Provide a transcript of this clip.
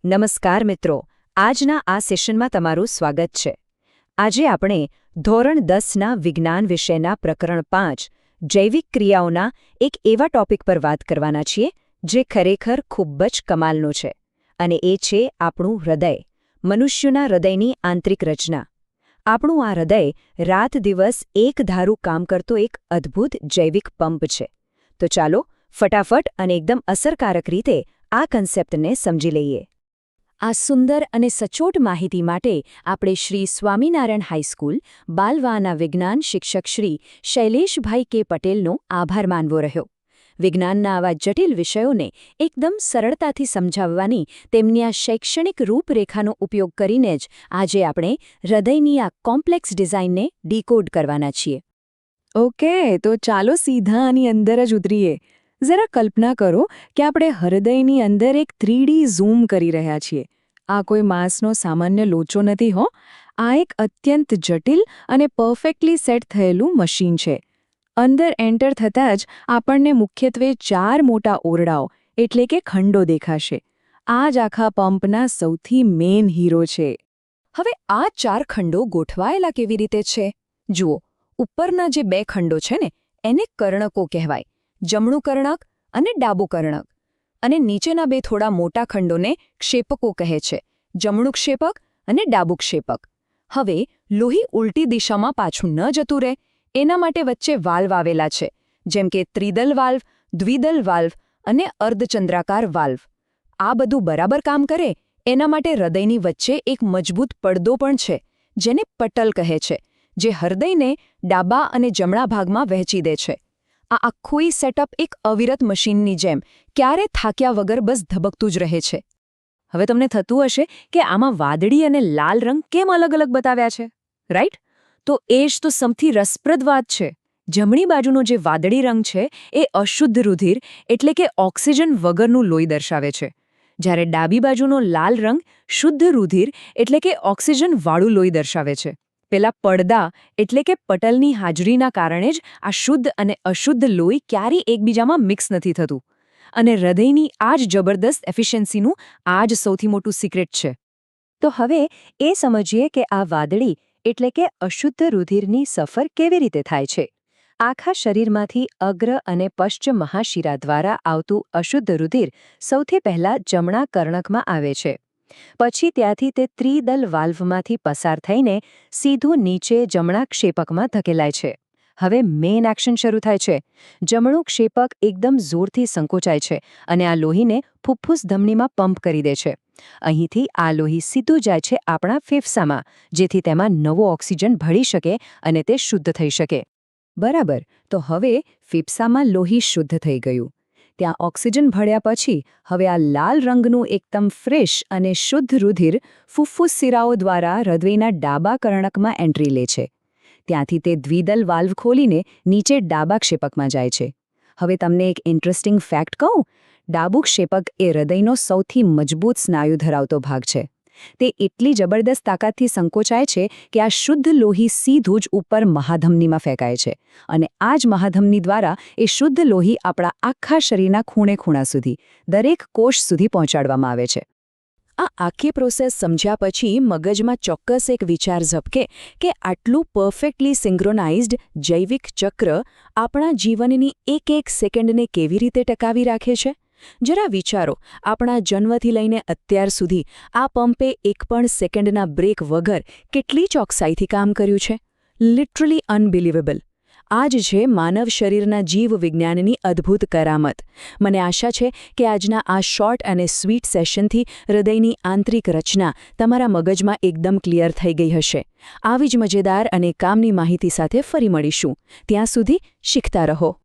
નમસ્કાર મિત્રો, આજના આ સેશનમાં તમારું સ્વાગત છે. આજે આપણે ધોરણ 10ના વિજ્ઞાન વિષયના પ્રકરણ 5 જૈવિક ક્રિયાઓના એક એવા ટોપિક પર વાત કરવાના છીએ જે ખરેખર ખૂબ જ કમાલનો છે, અને એ છે આપણું હૃદય, મનુષ્યના હૃદયની આંતરિક રચના. આપણું આ હૃદય રાત દિવસ એકધારું કામ કરતો એક અદ્ભુત જૈવિક પંપ છે. તો ચાલો ફટાફટ અને એકદમ અસરકારક રીતે આ કન્સેપ્ટને સમજી લઈએ. આ સુંદર અને સચોટ માહિતી માટે આપણે શ્રી સ્વામિનારાયણ હાઈસ્કૂલ બાલવાના વિજ્ઞાન શિક્ષક શ્રી શૈલેષભાઈ કે પટેલનો આભાર માનવો રહ્યો. વિજ્ઞાનના આવા જટિલ વિષયોને એકદમ સરળતાથી સમજાવવાની તેમની આ શૈક્ષણિક રૂપરેખાનો ઉપયોગ કરીને જ આજે આપણે હૃદયની આ કોમ્પ્લેક્સ ડિઝાઇનને ડીકોડ કરવાના છીએ. ઓકે, તો ચાલો સીધા આની અંદર જ ઉતરીએ. જરા કલ્પના કરો કે આપણે હૃદયની અંદર એક 3D ઝૂમ કરી રહ્યા છીએ. આ કોઈ માંસનો સામાન્ય લોચો નથી હો. આ એક અત્યંત જટિલ અને પરફેક્ટલી સેટ થયેલું મશીન છે. અંદર એન્ટર થતાં જ આપણને મુખ્યત્વે 4 મોટા ઓરડાઓ એટલે કે ખંડો દેખાશે. આ જ આખા પંપના સૌથી મેઇન હીરો છે. હવે આ 4 ખંડો ગોઠવાયેલા કેવી રીતે છે? જુઓ, ઉપરના જે 2 ખંડો છે ને એને કર્ણકો કહેવાય, જમણું કર્ણક અને ડાબું કર્ણક. અને નીચેના 2 થોડા મોટા ખંડોને ક્ષેપકો કહે છે, જમણું ક્ષેપક અને ડાબું ક્ષેપક. હવે લોહી ઉલટી દિશામાં પાછું ન જતું રહે એના માટે વચ્ચે વાલ્વ આવેલા છે, જેમ કે ત્રિદલ વાલ્વ, દ્વિદલ વાલ્વ અને અર્ધચંદ્રાકાર વાલ્વ. આ બધું બરાબર કામ કરે એના માટે હૃદયની વચ્ચે એક મજબૂત પડદો પણ છે, જેને પટલ કહે છે, જે હૃદયને ડાબા અને જમણા ભાગમાં વહેંચી દે છે. આ આખું સેટઅપ એક અવિરત મશીનની જેમ ક્યારે થાક્યા વગર બસ ધબકતું જ રહે છે. હવે તમને થતું હશે કે આમાં વાદળી અને લાલ રંગ કેમ અલગ અલગ બતાવ્યા છે, રાઈટ? તો એ જ તો સૌથી રસપ્રદ વાત છે. જમણી બાજુનો જે વાદળી રંગ છે એ અશુદ્ધ રુધિર એટલે કે ઓક્સિજન વગરનું લોહી દર્શાવે છે, જ્યારે ડાબી બાજુનો લાલ રંગ શુદ્ધ રુધિર એટલે કે ઓક્સિજનવાળું લોહી દર્શાવે છે. પેલા પડદા એટલે કે પટલની હાજરીના કારણે જ આ શુદ્ધ અને અશુદ્ધ લોહી ક્યારેય એકબીજામાં મિક્સ નથી થતું. અને હૃદયની આ જ જબરદસ્ત એફિશિયન્સીનું આ જ સૌથી મોટું સિક્રેટ છે. તો હવે એ સમજીએ કે આ વાદળી એટલે કે અશુદ્ધ રુધિરની સફર કેવી રીતે થાય છે. આખા શરીરમાંથી અગ્ર અને પશ્ચ મહાશિરા દ્વારા આવતું અશુદ્ધ રુધિર સૌથી પહેલાં જમણા કર્ણકમાં આવે છે. પછી ત્યાંથી તે ત્રિદલ વાલ્વમાંથી પસાર થઈને સીધું નીચે જમણા ક્ષેપકમાં ધકેલાય છે. હવે મેઇન એક્શન શરૂ થાય છે. જમણું ક્ષેપક એકદમ જોરથી સંકોચાય છે અને આ લોહીને ફુફ્ફુસ ધમનીમાં પંપ કરી દે છે. અહીંથી આ લોહી સીધું જાય છે આપણા ફેફસામાં, જેથી તેમાં નવો ઓક્સિજન ભળી શકે અને તે શુદ્ધ થઈ શકે. બરાબર, તો હવે ફેફસામાં લોહી શુદ્ધ થઈ ગયું. ત્યાં ઓક્સિજન ભળ્યા પછી હવે આ લાલ રંગનું એકદમ ફ્રેશ અને શુદ્ધ રુધિર ફુફ્ફુસ શિરાઓ દ્વારા હૃદયના ડાબા કર્ણકમાં એન્ટ્રી લે છે. ત્યાંથી તે દ્વિદલ વાલ્વ ખોલીને નીચે ડાબા ક્ષેપકમાં જાય છે. હવે તમને એક ઇન્ટરેસ્ટિંગ ફેક્ટ કહું. ડાબું ક્ષેપક એ હૃદયનો સૌથી મજબૂત સ્નાયુ ધરાવતો ભાગ છે. તે એટલી જબરદસ્ત તાકાતથી સંકોચાય છે કે આ શુદ્ધ લોહી સીધું જ ઉપર મહાધમનીમાં ફેંકાય છે, અને આ જ મહાધમની દ્વારા એ શુદ્ધ લોહી આપણા આખા શરીરના ખૂણે-ખૂણા સુધી, દરેક કોષ સુધી પહોંચાડવામાં આવે છે. આ આખી પ્રોસેસ સમજ્યા પછી મગજમાં ચોક્કસ એક વિચાર ઝબકે કે આટલું પરફેક્ટલી સિંક્રોનાઇઝ્ડ જૈવિક ચક્ર આપણા જીવનની એક સેકન્ડને કેવી રીતે ટકાવી રાખે છે. જરા વિચારો, આપણા જન્મથી લઈને અત્યાર સુધી આ પંપે એક પણ સેકન્ડના બ્રેક વગર કેટલી ચોકસાઈથી કામ કર્યું છે. Literally unbelievable. આ જ છે માનવ શરીરના જીવ વિજ્ઞાનની અદ્ભુત કરામત. મને આશા છે કે આજના આ શોર્ટ અને સ્વીટ સેશનથી હૃદયની આંતરિક રચના તમારા મગજમાં એકદમ ક્લિયર થઈ ગઈ હશે. આવી જ મજેદાર અને કામની માહિતી સાથે ફરી મળીશું. ત્યાં સુધી શીખતા રહો.